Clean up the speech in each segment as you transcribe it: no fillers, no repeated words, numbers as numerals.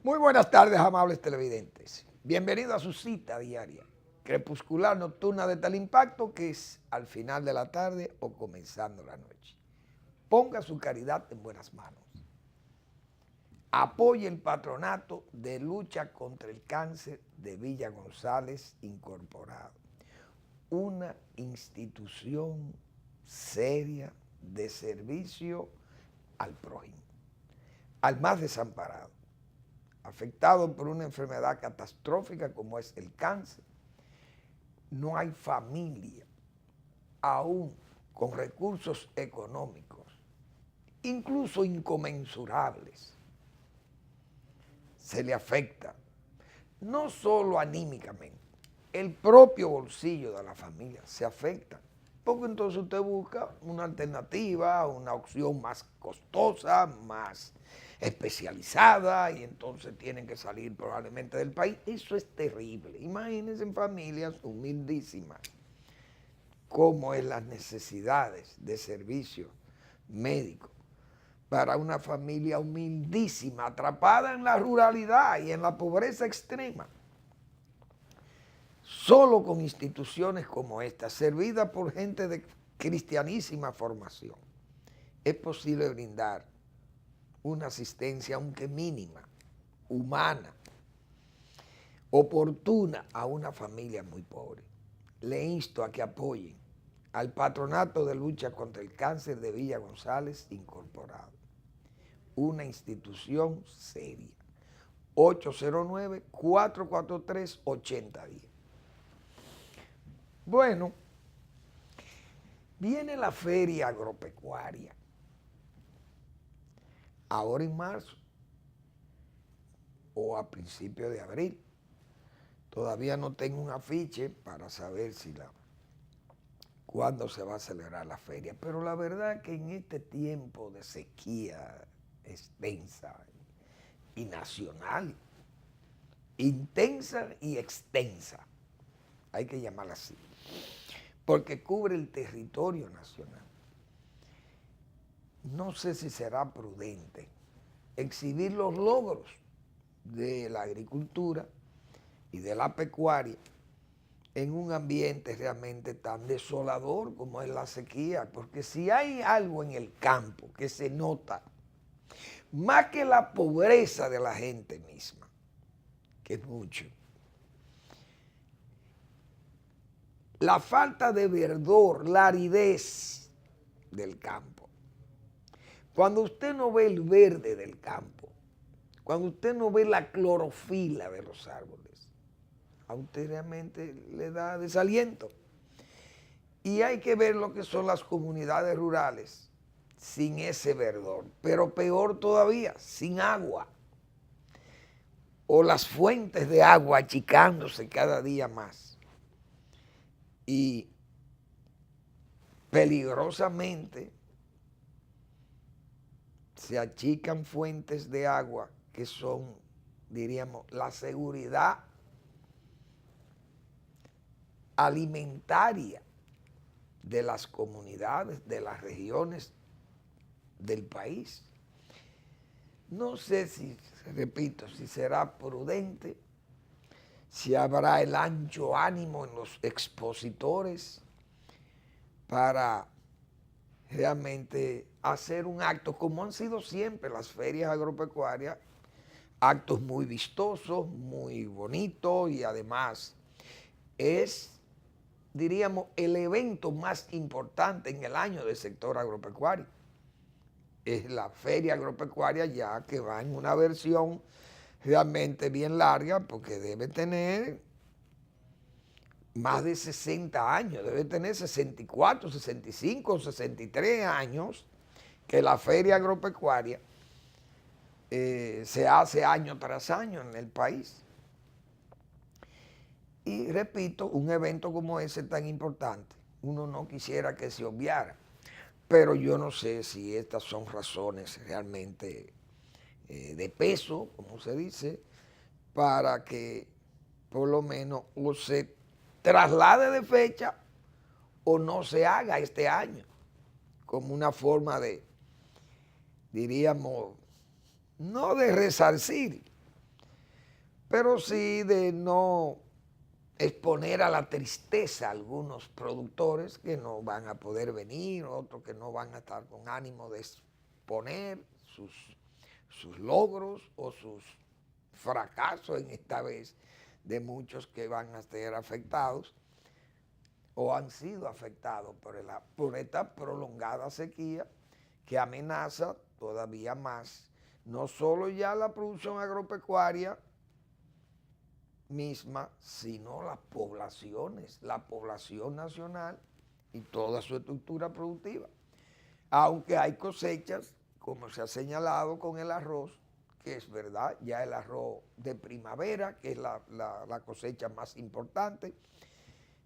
Muy buenas tardes, amables televidentes. Bienvenido a su cita diaria, crepuscular nocturna de tal impacto que es al final de la tarde o comenzando la noche. Ponga su caridad en buenas manos. Apoye el patronato de lucha contra el cáncer de Villa González Incorporado, una institución seria de servicio al prójimo, al más desamparado, afectado por una enfermedad catastrófica como es el cáncer. No hay familia, aún con recursos económicos, incluso inconmensurables, se le afecta, no solo anímicamente, el propio bolsillo de la familia se afecta, porque entonces usted busca una alternativa, una opción más costosa, más especializada, y entonces tienen que salir probablemente del país. Eso es terrible. Imagínense en familias humildísimas cómo es las necesidades de servicios médicos para una familia humildísima, atrapada en la ruralidad y en la pobreza extrema. Solo con instituciones como esta, servidas por gente de cristianísima formación, es posible brindar una asistencia, aunque mínima, humana, oportuna a una familia muy pobre. Le insto a que apoyen al Patronato de Lucha contra el Cáncer de Villa González Incorporado, una institución seria. 809-443-8010. Bueno, viene la feria agropecuaria, ahora en marzo o a principios de abril. Todavía no tengo un afiche para saber cuándo se va a celebrar la feria, pero la verdad que en este tiempo de sequía extensa y nacional, intensa y extensa, hay que llamarla así, porque cubre el territorio nacional. No sé si será prudente exhibir los logros de la agricultura y de la pecuaria en un ambiente realmente tan desolador como es la sequía, porque si hay algo en el campo que se nota, más que la pobreza de la gente misma, que es mucho, la falta de verdor, la aridez del campo. Cuando usted no ve el verde del campo, cuando usted no ve la clorofila de los árboles, a usted realmente le da desaliento. Y hay que ver lo que son las comunidades rurales sin ese verdor, pero peor todavía, sin agua, o las fuentes de agua achicándose cada día más. Y peligrosamente se achican fuentes de agua que son, diríamos, la seguridad alimentaria de las comunidades, de las regiones del país. No sé si, repito, si será prudente, si habrá el ancho ánimo en los expositores para realmente hacer un acto, como han sido siempre las ferias agropecuarias, actos muy vistosos, muy bonitos, y además es, diríamos, el evento más importante en el año del sector agropecuario. Es la feria agropecuaria, ya que va en una versión realmente bien larga, porque debe tener más de 60 años, debe tener 64, 65, 63 años que la feria agropecuaria se hace año tras año en el país. Y repito, un evento como ese tan importante, uno no quisiera que se obviara, pero yo no sé si estas son razones realmente de peso, como se dice, para que por lo menos o se traslade de fecha o no se haga este año, como una forma de, diríamos, no de resarcir, pero sí de no exponer a la tristeza a algunos productores que no van a poder venir, otros que no van a estar con ánimo de exponer sus logros o sus fracasos en esta vez de muchos que van a ser afectados o han sido afectados por esta prolongada sequía que amenaza todavía más no solo ya la producción agropecuaria misma, sino las poblaciones, la población nacional y toda su estructura productiva. Aunque hay cosechas, como se ha señalado con el arroz, que es verdad, ya el arroz de primavera, que es la cosecha más importante,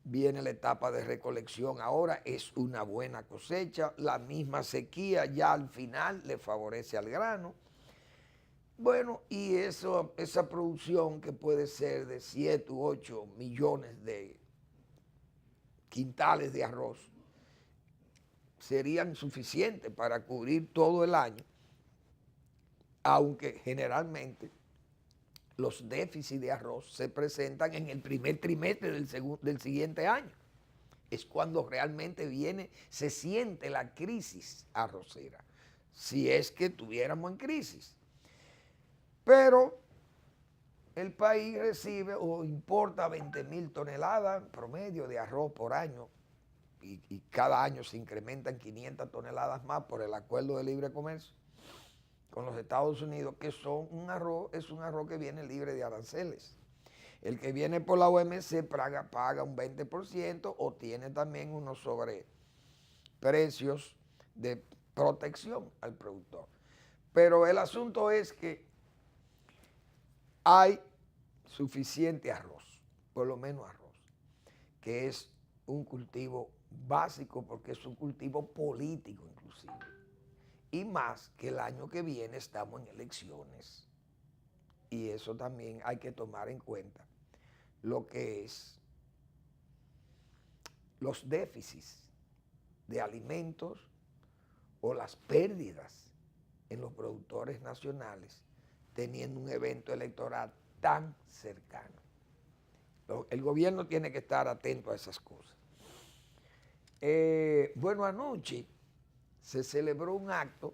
viene la etapa de recolección ahora, es una buena cosecha, la misma sequía ya al final le favorece al grano. Bueno, y esa producción que puede ser de 7 u 8 millones de quintales de arroz serían suficientes para cubrir todo el año, aunque generalmente los déficits de arroz se presentan en el primer trimestre del siguiente año. Es cuando realmente se siente la crisis arrocera, si es que estuviéramos en crisis. Pero el país recibe o importa 20.000 toneladas en promedio de arroz por año y cada año se incrementan 500 toneladas más por el acuerdo de libre comercio con los Estados Unidos, que es un arroz que viene libre de aranceles. El que viene por la OMC paga un 20% o tiene también unos sobreprecios de protección al productor. Pero el asunto es que hay suficiente arroz, por lo menos arroz, que es un cultivo básico porque es un cultivo político inclusive. Y más que el año que viene estamos en elecciones. Y eso también hay que tomar en cuenta lo que es los déficits de alimentos o las pérdidas en los productores nacionales teniendo un evento electoral tan cercano. El gobierno tiene que estar atento a esas cosas. Bueno, anoche se celebró un acto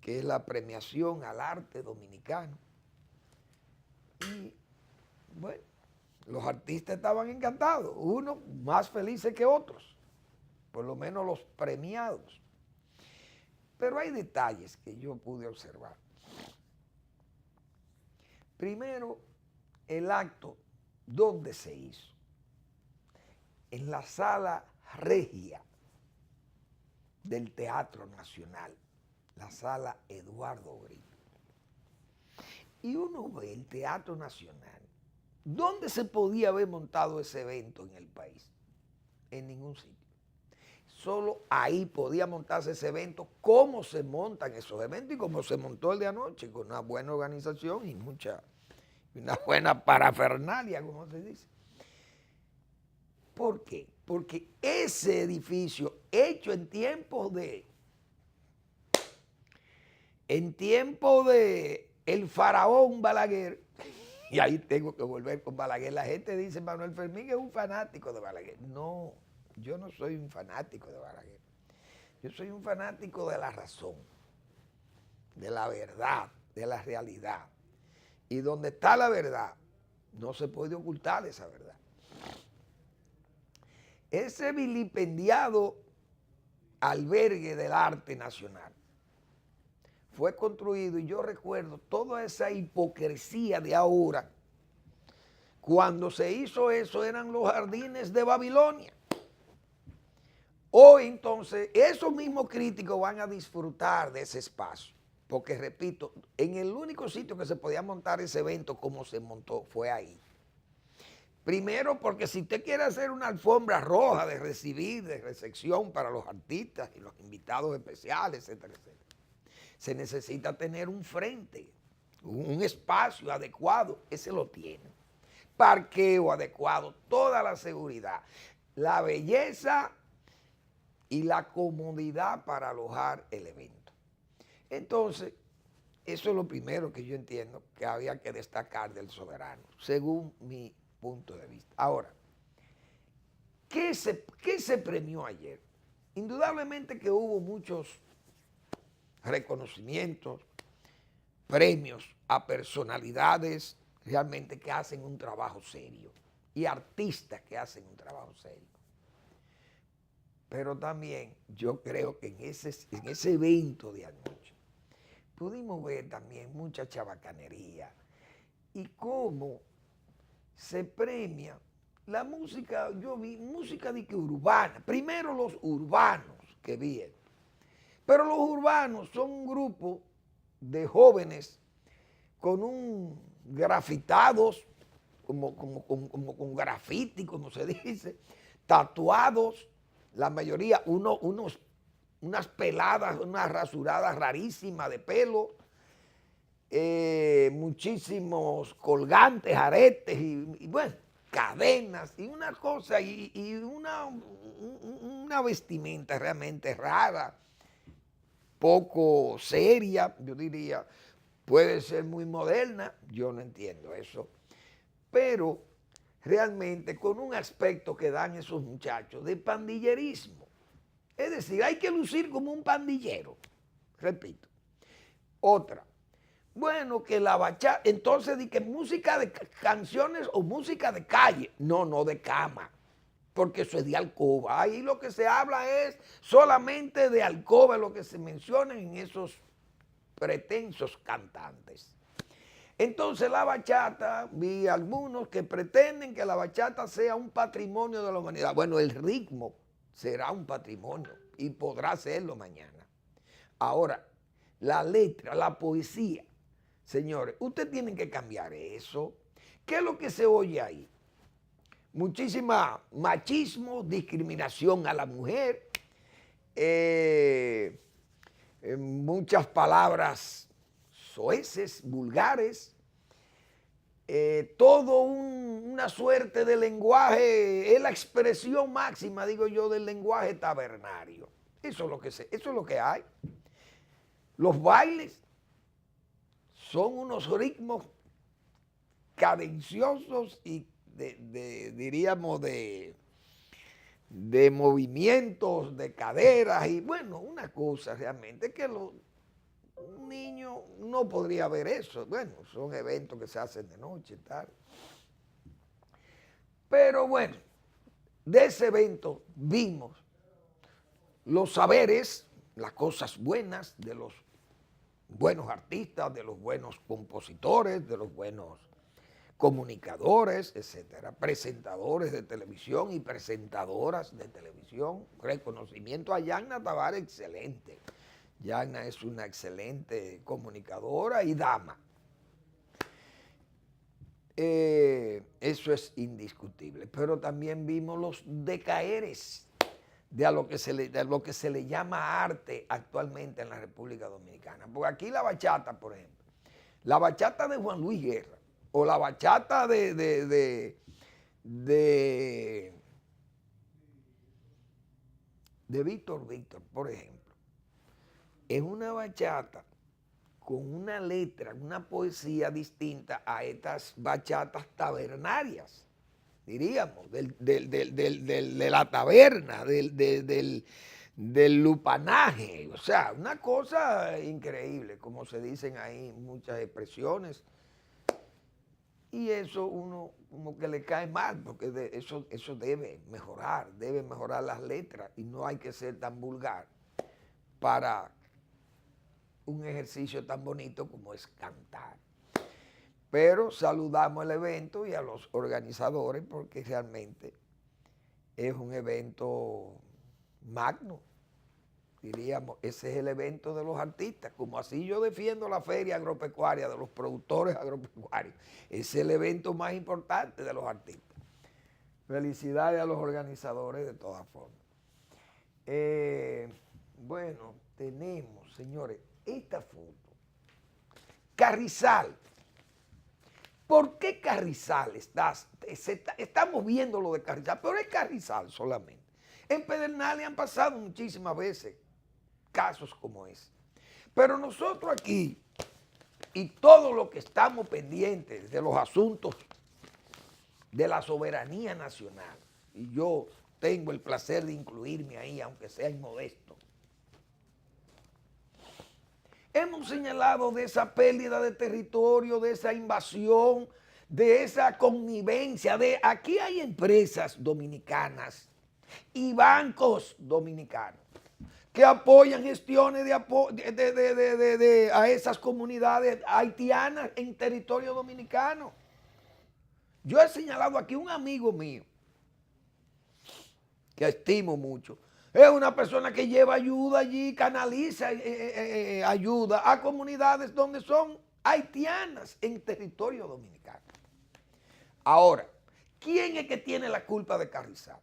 que es la premiación al arte dominicano. Y bueno, los artistas estaban encantados, unos más felices que otros, por lo menos los premiados. Pero hay detalles que yo pude observar. Primero, el acto, ¿dónde se hizo? En la Sala Regia del Teatro Nacional, la Sala Eduardo Brito. Y uno ve el Teatro Nacional. ¿Dónde se podía haber montado ese evento en el país? En ningún sitio. Solo ahí podía montarse ese evento, cómo se montan esos eventos y cómo se montó el de anoche, con una buena organización y una buena parafernalia, como se dice. ¿Por qué? Porque ese edificio, hecho en tiempos de el faraón Balaguer, y ahí tengo que volver con Balaguer, la gente dice Manuel Fermín es un fanático de Balaguer. No, yo no soy un fanático de Balaguer. Yo soy un fanático de la razón, de la verdad, de la realidad. Y donde está la verdad, no se puede ocultar esa verdad. Ese vilipendiado albergue del arte nacional fue construido, y yo recuerdo toda esa hipocresía de ahora. Cuando se hizo eso eran los jardines de Babilonia. Hoy entonces esos mismos críticos van a disfrutar de ese espacio. Porque repito, en el único sitio que se podía montar ese evento como se montó fue ahí. Primero porque si usted quiere hacer una alfombra roja de recepción para los artistas y los invitados especiales, etcétera, etcétera, se necesita tener un frente, un espacio adecuado, ese lo tiene. Parqueo adecuado, toda la seguridad, la belleza y la comodidad para alojar el evento. Entonces, eso es lo primero que yo entiendo que había que destacar del soberano, según mi punto de vista. Ahora, ¿qué se premió ayer? Indudablemente que hubo muchos reconocimientos, premios a personalidades realmente que hacen un trabajo serio y artistas que hacen un trabajo serio. Pero también yo creo que en ese evento de anoche pudimos ver también mucha chabacanería y cómo se premia la música. Yo vi música de que urbana, primero los urbanos que vi, pero los urbanos son un grupo de jóvenes con un grafitados, como con graffiti, como se dice, tatuados, la mayoría, unas peladas, unas rasuradas rarísimas de pelo, muchísimos colgantes, aretes y bueno, cadenas y una cosa y una vestimenta realmente rara, poco seria, yo diría. Puede ser muy moderna, yo no entiendo eso, pero realmente con un aspecto que dan esos muchachos de pandillerismo. Es decir, hay que lucir como un pandillero, repito. Otra, bueno, que la bachata, entonces di que música de canciones o música de calle, no de cama, porque eso es de alcoba. Ahí lo que se habla es solamente de alcoba, lo que se menciona en esos pretensos cantantes. Entonces la bachata, vi algunos que pretenden que la bachata sea un patrimonio de la humanidad. Bueno, el ritmo será un patrimonio y podrá serlo mañana. Ahora, la letra, la poesía, señores, ustedes tienen que cambiar eso. ¿Qué es lo que se oye ahí? Muchísima machismo, discriminación a la mujer, muchas palabras soeces, vulgares, todo una suerte de lenguaje, es la expresión máxima, digo yo, del lenguaje tabernario. Eso es lo que hay. Los bailes son unos ritmos cadenciosos y diríamos de movimientos, de caderas y bueno, una cosa realmente que un niño no podría ver eso. Bueno, son eventos que se hacen de noche y tal. Pero bueno, de ese evento vimos los saberes, las cosas buenas de los buenos artistas, de los buenos compositores, de los buenos comunicadores, etcétera, presentadores de televisión y presentadoras de televisión. Reconocimiento a Yanna Tavares, excelente. Yanna es una excelente comunicadora y dama. Eso es indiscutible. Pero también vimos los decaeres de lo que se le llama arte actualmente en la República Dominicana. Porque aquí la bachata, por ejemplo, la bachata de Juan Luis Guerra, o la bachata de Víctor, por ejemplo, es una bachata con una letra, una poesía distinta a estas bachatas tabernarias, diríamos, de la taberna, del lupanaje. O sea, una cosa increíble, como se dicen ahí muchas expresiones. Y eso uno como que le cae mal, porque eso debe mejorar las letras y no hay que ser tan vulgar para un ejercicio tan bonito como es cantar. Pero saludamos el evento y a los organizadores porque realmente es un evento magno. Diríamos, ese es el evento de los artistas, como así yo defiendo la feria agropecuaria de los productores agropecuarios. Es el evento más importante de los artistas. Felicidades a los organizadores de todas formas. Bueno, tenemos, señores, esta foto. Carrizal. ¿Por qué Carrizal? Estamos viendo lo de Carrizal, pero es Carrizal solamente. En Pedernales han pasado muchísimas veces casos como ese. Pero nosotros aquí y todo lo que estamos pendientes de los asuntos de la soberanía nacional, y yo tengo el placer de incluirme ahí, aunque sea inmodesto, hemos señalado de esa pérdida de territorio, de esa invasión, de esa connivencia, de aquí hay empresas dominicanas y bancos dominicanos que apoyan gestiones a esas comunidades haitianas en territorio dominicano. Yo he señalado aquí un amigo mío, que estimo mucho, es una persona que lleva ayuda allí, canaliza ayuda a comunidades donde son haitianas en territorio dominicano. Ahora, ¿quién es que tiene la culpa de Carrizal?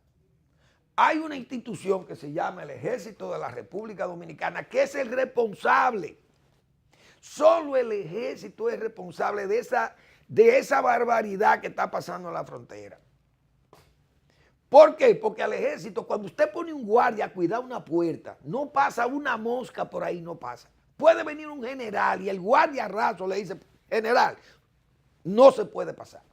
Hay una institución que se llama el Ejército de la República Dominicana, que es el responsable. Solo el Ejército es responsable de esa barbaridad que está pasando en la frontera. ¿Por qué? Porque al Ejército, cuando usted pone un guardia a cuidar una puerta, no pasa una mosca por ahí, no pasa. Puede venir un general y el guardia raso le dice, general, no se puede pasar.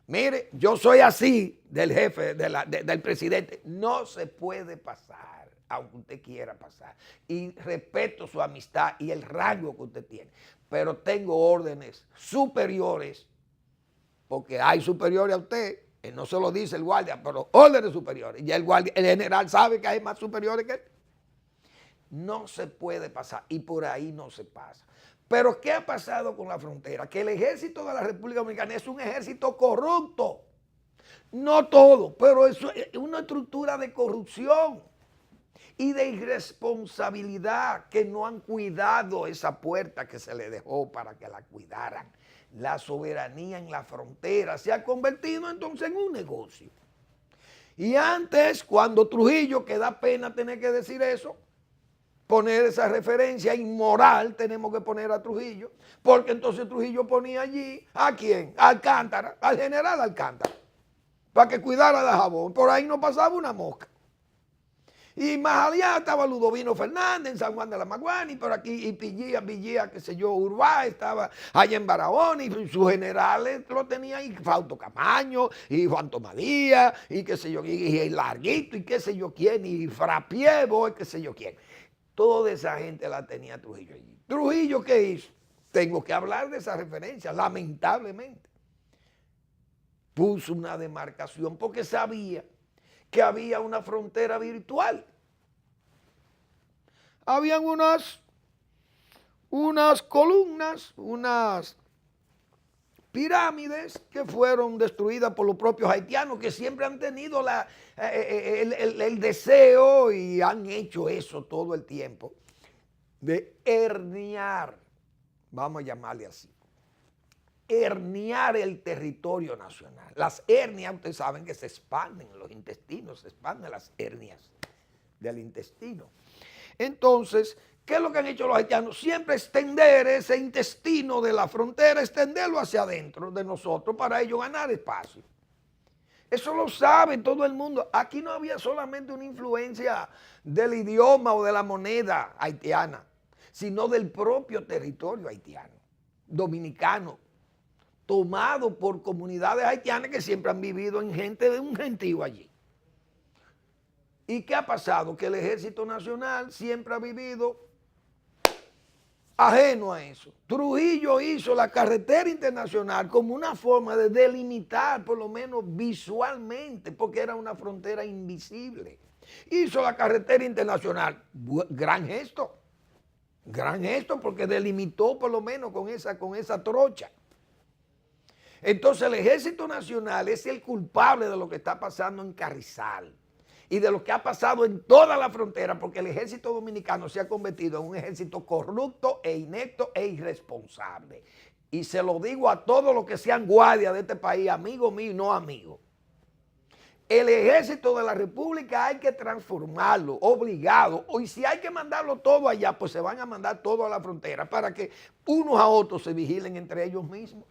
Mire, yo soy así del jefe, del presidente. No se puede pasar, aunque usted quiera pasar. Y respeto su amistad y el rango que usted tiene. Pero tengo órdenes superiores, porque hay superiores a usted. No se lo dice el guardia, pero órdenes superiores. Y el general sabe que hay más superiores que él. No se puede pasar y por ahí no se pasa. Pero ¿qué ha pasado con la frontera? Que el ejército de la República Dominicana es un ejército corrupto. No todo, pero es una estructura de corrupción y de irresponsabilidad, que no han cuidado esa puerta que se le dejó para que la cuidaran. La soberanía en la frontera se ha convertido entonces en un negocio. Y antes, cuando Trujillo, que da pena tener que decir eso, poner esa referencia inmoral, tenemos que poner a Trujillo, porque entonces Trujillo ponía allí, ¿a quién? A Alcántara, al general Alcántara, para que cuidara de Jabón. Por ahí no pasaba una mosca. Y más allá estaba Ludovino Fernández en San Juan de la Maguana, y por aquí, y Villía, qué sé yo, Urbá, estaba allá en Barahona, y sus generales lo tenían ahí, Fausto Camaño, y Juan Tomadía, y qué sé yo, y el Larguito, y qué sé yo quién, y Frapievo, y qué sé yo quién. Toda esa gente la tenía Trujillo allí. ¿Trujillo qué hizo? Tengo que hablar de esa referencia, lamentablemente. Puso una demarcación porque sabía que había una frontera virtual. Habían unas columnas, unas pirámides que fueron destruidas por los propios haitianos, que siempre han tenido el deseo y han hecho eso todo el tiempo, de herniar, vamos a llamarle así, herniar el territorio nacional. Las hernias, ustedes saben que se expanden en los intestinos, se expanden las hernias del intestino. Entonces, ¿qué es lo que han hecho los haitianos? Siempre extender ese intestino de la frontera, extenderlo hacia adentro de nosotros para ellos ganar espacio. Eso lo sabe todo el mundo. Aquí no había solamente una influencia del idioma o de la moneda haitiana, sino del propio territorio haitiano, dominicano, tomado por comunidades haitianas que siempre han vivido en gente de un gentío allí. ¿Y qué ha pasado? Que el Ejército Nacional siempre ha vivido ajeno a eso. Trujillo hizo la carretera internacional como una forma de delimitar, por lo menos visualmente, porque era una frontera invisible. Hizo la carretera internacional, gran gesto porque delimitó por lo menos con esa trocha. Entonces el Ejército Nacional es el culpable de lo que está pasando en Carrizal y de lo que ha pasado en toda la frontera, porque el ejército dominicano se ha convertido en un ejército corrupto e inepto e irresponsable. Y se lo digo a todos los que sean guardias de este país, amigos míos y no amigos. El ejército de la República hay que transformarlo, obligado. Y si hay que mandarlo todo allá, pues se van a mandar todo a la frontera para que unos a otros se vigilen entre ellos mismos.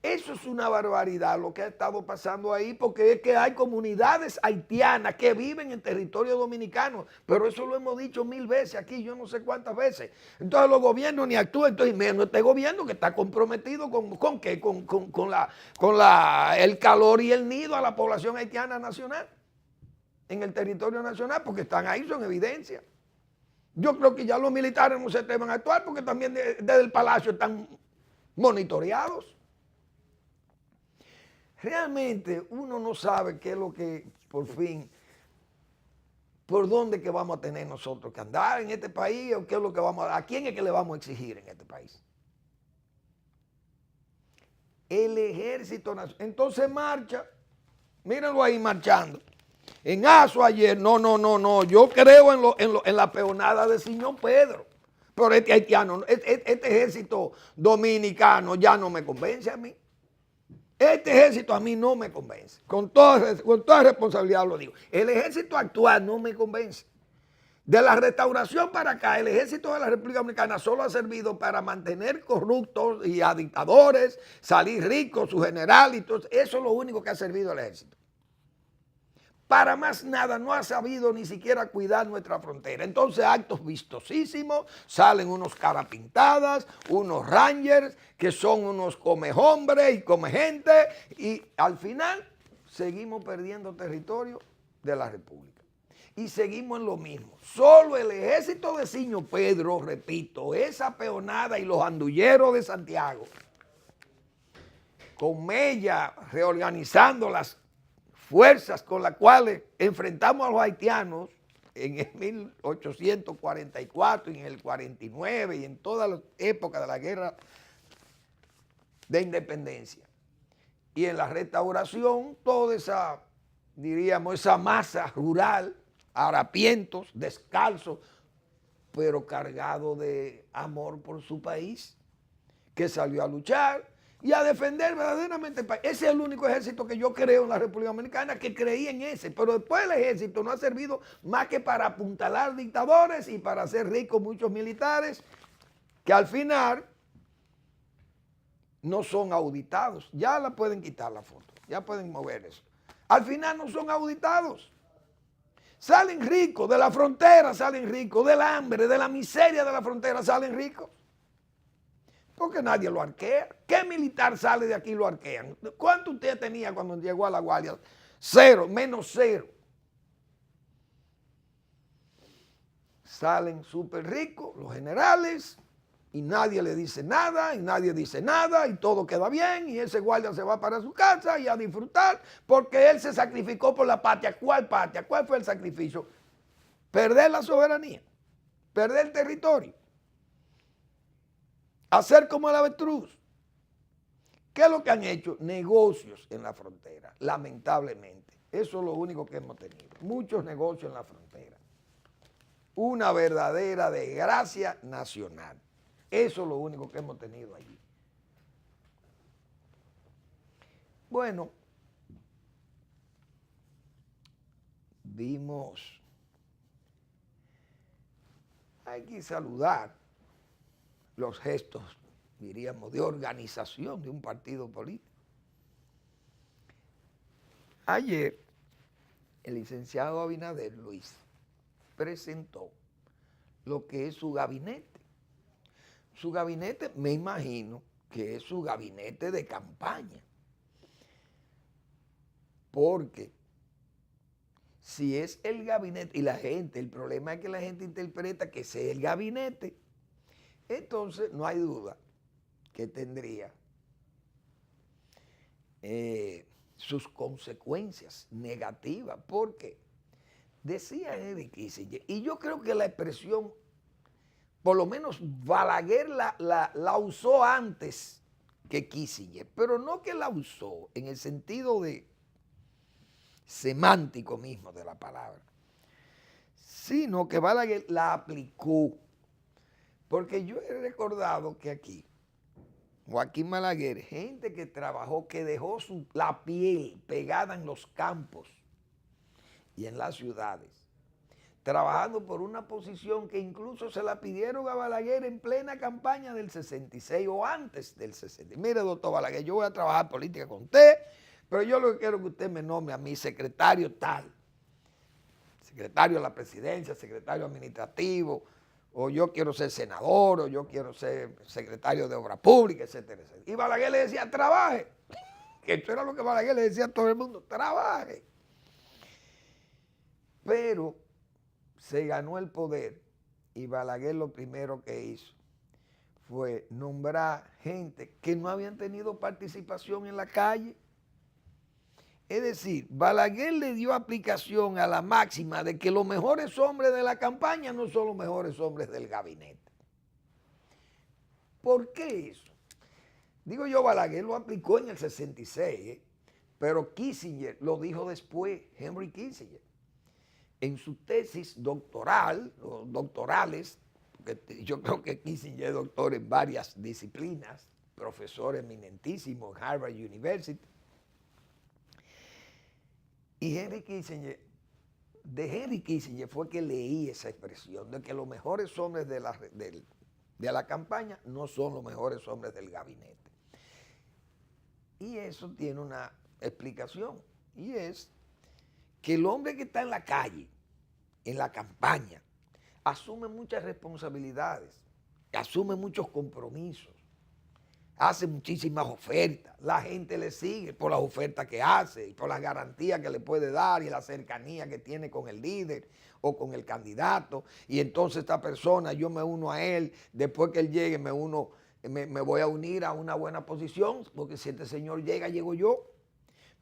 Eso es una barbaridad lo que ha estado pasando ahí, porque es que hay comunidades haitianas que viven en territorio dominicano, pero eso lo hemos dicho 1000 veces aquí, yo no sé cuántas veces. Entonces los gobiernos ni actúan, entonces menos este gobierno que está comprometido ¿con qué? El calor y el nido a la población haitiana nacional, en el territorio nacional, porque están ahí, son evidencia. Yo creo que ya los militares no se atreven a actuar porque también desde el palacio están monitoreados. Realmente uno no sabe qué es lo que, por fin, por dónde que vamos a tener nosotros que andar en este país, o qué es lo que a quién es que le vamos a exigir en este país. El Ejército Nacional. Entonces marcha, mírenlo ahí marchando. En Aso ayer, no, yo creo en la peonada de Simón Pedro, pero este haitiano, este ejército dominicano ya no me convence a mí. Este ejército a mí no me convence, con toda responsabilidad lo digo. El ejército actual no me convence. De la restauración para acá, el ejército de la República Dominicana solo ha servido para mantener corruptos y a dictadores, salir ricos, su general y todo. Eso es lo único que ha servido al ejército. Para más nada, no ha sabido ni siquiera cuidar nuestra frontera. Entonces, actos vistosísimos, salen unos cara pintadas, unos rangers, que son unos come hombres y come gente, y al final seguimos perdiendo territorio de la República. Y seguimos en lo mismo. Solo el ejército de Simón Pedro, repito, esa peonada y los andulleros de Santiago, con Mella reorganizando las fuerzas con las cuales enfrentamos a los haitianos en el 1844 y en el 49 y en todas las épocas de la guerra de independencia. Y en la restauración, toda esa, diríamos, esa masa rural, harapientos, descalzos, pero cargado de amor por su país, que salió a luchar y a defender verdaderamente el país. Ese es el único ejército que yo creo en la República Dominicana, que creí en ese, pero después el ejército no ha servido más que para apuntalar dictadores y para hacer ricos muchos militares que al final no son auditados. Ya la pueden quitar la foto, ya pueden mover eso. Al final no son auditados. Salen ricos de la frontera, salen ricos del hambre, de la miseria de la frontera, salen ricos. Porque nadie lo arquea. ¿Qué militar sale de aquí y lo arquean? ¿Cuánto usted tenía cuando llegó a la Guardia? 0, -0. Salen súper ricos los generales y nadie le dice nada y nadie dice nada y todo queda bien y ese guardia se va para su casa y a disfrutar porque él se sacrificó por la patria. ¿Cuál patria? ¿Cuál fue el sacrificio? Perder la soberanía, perder el territorio. Hacer como el avestruz. ¿Qué es lo que han hecho? Negocios en la frontera, lamentablemente. Eso es lo único que hemos tenido. Muchos negocios en la frontera. Una verdadera desgracia nacional. Eso es lo único que hemos tenido allí. Bueno, vimos, hay que saludar los gestos, diríamos, de organización de un partido político. Ayer, el licenciado Abinader Luis presentó lo que es su gabinete. Su gabinete, me imagino, que es su gabinete de campaña. Porque si es el gabinete, y la gente, el problema es que la gente interpreta que ese es el gabinete, entonces no hay duda que tendría sus consecuencias negativas, porque decía Henry Kissinger, y yo creo que la expresión, por lo menos Balaguer la usó antes que Kissinger, pero no que la usó en el sentido de semántico mismo de la palabra, sino que Balaguer la aplicó. Porque yo he recordado que aquí, Joaquín Balaguer, gente que trabajó, que dejó la piel pegada en los campos y en las ciudades, trabajando por una posición que incluso se la pidieron a Balaguer en plena campaña del 66 o antes del 60. Mire, doctor Balaguer, yo voy a trabajar política con usted, pero yo lo que quiero es que usted me nombre a mi secretario tal, secretario de la presidencia, secretario administrativo, o yo quiero ser senador, o yo quiero ser secretario de obra pública, etcétera, etcétera. Y Balaguer le decía, trabaje, que eso era lo que Balaguer le decía a todo el mundo, trabaje. Pero se ganó el poder y Balaguer lo primero que hizo fue nombrar gente que no habían tenido participación en la calle. Es decir, Balaguer le dio aplicación a la máxima de que los mejores hombres de la campaña no son los mejores hombres del gabinete. ¿Por qué eso? Digo yo, Balaguer lo aplicó en el 66, pero Kissinger lo dijo después, Henry Kissinger. En su tesis doctoral, o doctorales, porque yo creo que Kissinger es doctor en varias disciplinas, profesor eminentísimo en Harvard University, y Henry Kissinger, de Henry Kissinger fue que leí esa expresión, de que los mejores hombres de la campaña no son los mejores hombres del gabinete. Y eso tiene una explicación, y es que el hombre que está en la calle, en la campaña, asume muchas responsabilidades, asume muchos compromisos, hace muchísimas ofertas, la gente le sigue por las ofertas que hace y por las garantías que le puede dar y la cercanía que tiene con el líder o con el candidato, y entonces esta persona, yo me uno a él, después que él llegue me voy a unir a una buena posición, porque si este señor llega, llego yo.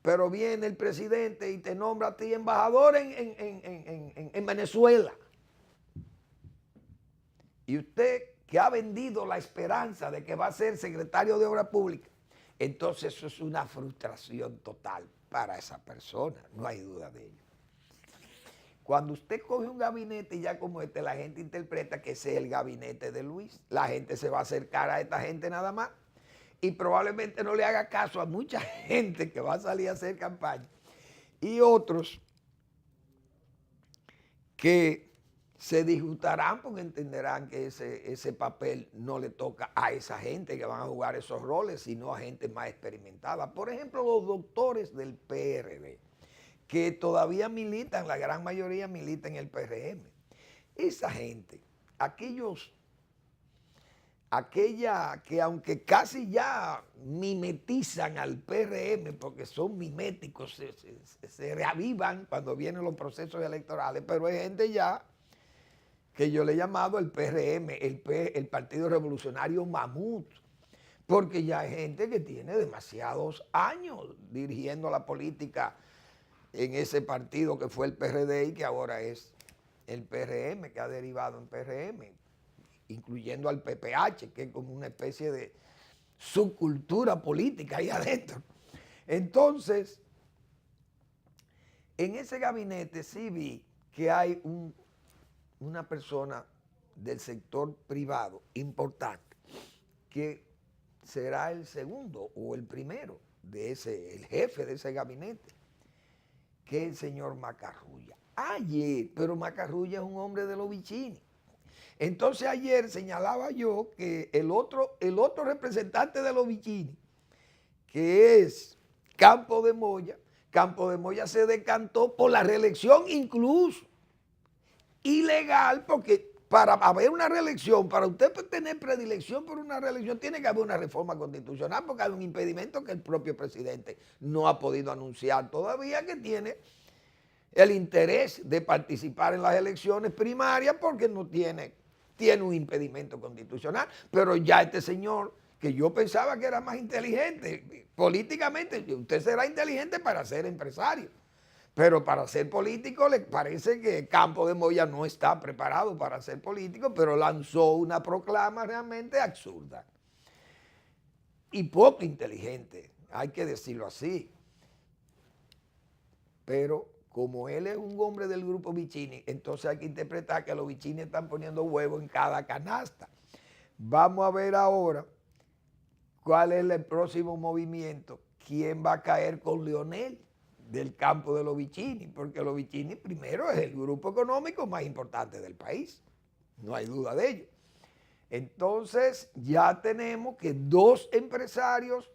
Pero viene el presidente y te nombra a ti embajador en Venezuela. Y usted, que ha vendido la esperanza de que va a ser secretario de Obra Pública, entonces eso es una frustración total para esa persona, no hay duda de ello. Cuando usted coge un gabinete ya como este, la gente interpreta que ese es el gabinete de Luis. La gente se va a acercar a esta gente nada más y probablemente no le haga caso a mucha gente que va a salir a hacer campaña. Y otros que se disgustarán porque entenderán que ese papel no le toca a esa gente que van a jugar esos roles, sino a gente más experimentada. Por ejemplo, los doctores del PRD, que todavía militan, la gran mayoría milita en el PRM. Esa gente, aquella que aunque casi ya mimetizan al PRM, porque son miméticos, se reavivan cuando vienen los procesos electorales, pero hay gente ya que yo le he llamado el PRM, el Partido Revolucionario Mamut, porque ya hay gente que tiene demasiados años dirigiendo la política en ese partido que fue el PRD y que ahora es el PRM, que ha derivado en PRM, incluyendo al PPH, que es como una especie de subcultura política ahí adentro. Entonces, en ese gabinete sí vi que hay una persona del sector privado importante, que será el segundo o el primero el jefe de ese gabinete, que es el señor Macarrulla. Pero Macarrulla es un hombre de los bichines. Entonces ayer señalaba yo que el otro representante de los bichines, que es Campo de Moya se decantó por la reelección incluso. Ilegal, porque para haber una reelección, para usted tener predilección por una reelección, tiene que haber una reforma constitucional, porque hay un impedimento que el propio presidente no ha podido anunciar todavía, que tiene el interés de participar en las elecciones primarias porque no tiene un impedimento constitucional. Pero ya este señor, que yo pensaba que era más inteligente políticamente, usted será inteligente para ser empresario, pero para ser político le parece que Campo de Moya no está preparado para ser político, pero lanzó una proclama realmente absurda y poco inteligente, hay que decirlo así. Pero como él es un hombre del grupo Bichini, entonces hay que interpretar que los Bichini están poniendo huevos en cada canasta. Vamos a ver ahora cuál es el próximo movimiento, quién va a caer con Leonel. del campo de los Vicini, porque los Vicini primero es el grupo económico más importante del país, no hay duda de ello. Entonces ya tenemos que dos empresarios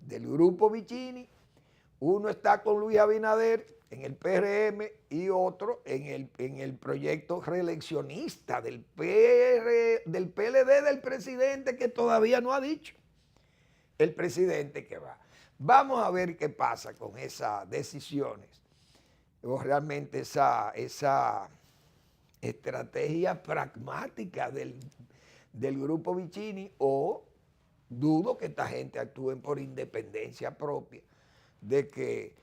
del grupo Vicini, uno está con Luis Abinader en el PRM y otro en el proyecto reeleccionista del PLD del presidente, que todavía no ha dicho el presidente que va. Vamos a ver qué pasa con esas decisiones o realmente esa estrategia pragmática del grupo Vicini, o dudo que esta gente actúen por independencia propia, de que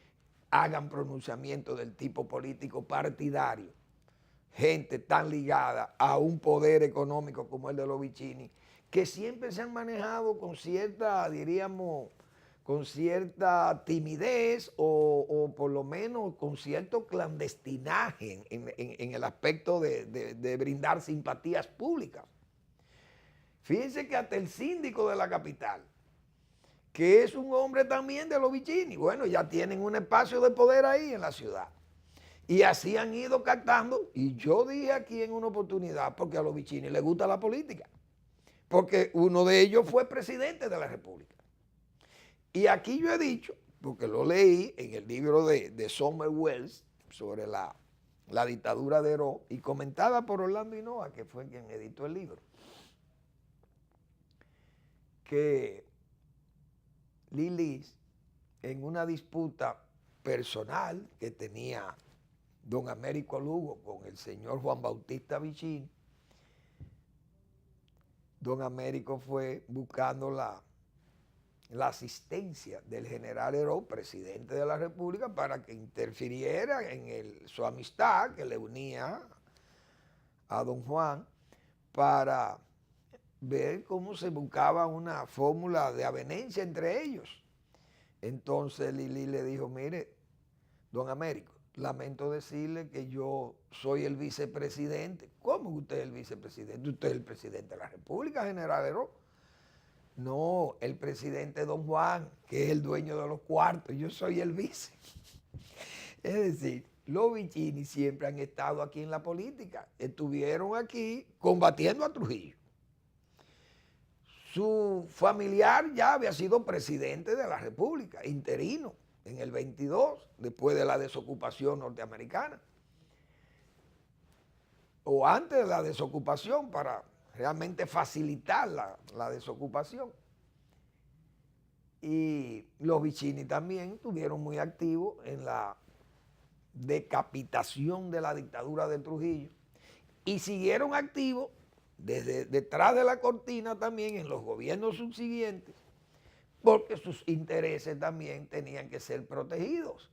hagan pronunciamientos del tipo político partidario, gente tan ligada a un poder económico como el de los Vicini, que siempre se han manejado con cierta, diríamos, con cierta timidez o por lo menos con cierto clandestinaje en el aspecto de brindar simpatías públicas. Fíjense que hasta el síndico de la capital, que es un hombre también de los Vicini, bueno, ya tienen un espacio de poder ahí en la ciudad. Y así han ido captando, y yo dije aquí en una oportunidad, porque a los Vicini les gusta la política, porque uno de ellos fue presidente de la República. Y aquí yo he dicho, porque lo leí en el libro de Summer Wells sobre la dictadura de Heró, y comentada por Orlando Hinoa, que fue quien editó el libro, que Lilis, en una disputa personal que tenía don Américo Lugo con el señor Juan Bautista Vicini, don Américo fue buscando la asistencia del general Heró, presidente de la República, para que interfiriera en su amistad que le unía a don Juan, para ver cómo se buscaba una fórmula de avenencia entre ellos. Entonces Lili le dijo, mire, don Américo, lamento decirle que yo soy el vicepresidente. ¿Cómo usted es el vicepresidente? Usted es el presidente de la República, general Heró. No, el presidente don Juan, que es el dueño de los cuartos, yo soy el vice. Es decir, los Vicini siempre han estado aquí en la política, estuvieron aquí combatiendo a Trujillo. Su familiar ya había sido presidente de la República, interino, en el 22, después de la desocupación norteamericana. O antes de la desocupación, para realmente facilitar la desocupación. Y los Vicini también estuvieron muy activos en la decapitación de la dictadura de Trujillo y siguieron activos desde detrás de la cortina también en los gobiernos subsiguientes, porque sus intereses también tenían que ser protegidos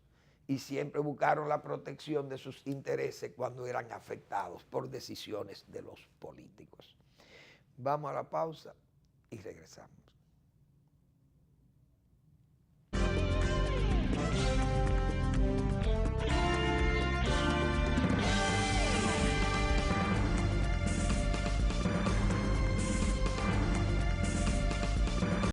y siempre buscaron la protección de sus intereses cuando eran afectados por decisiones de los políticos. Vamos a la pausa y regresamos.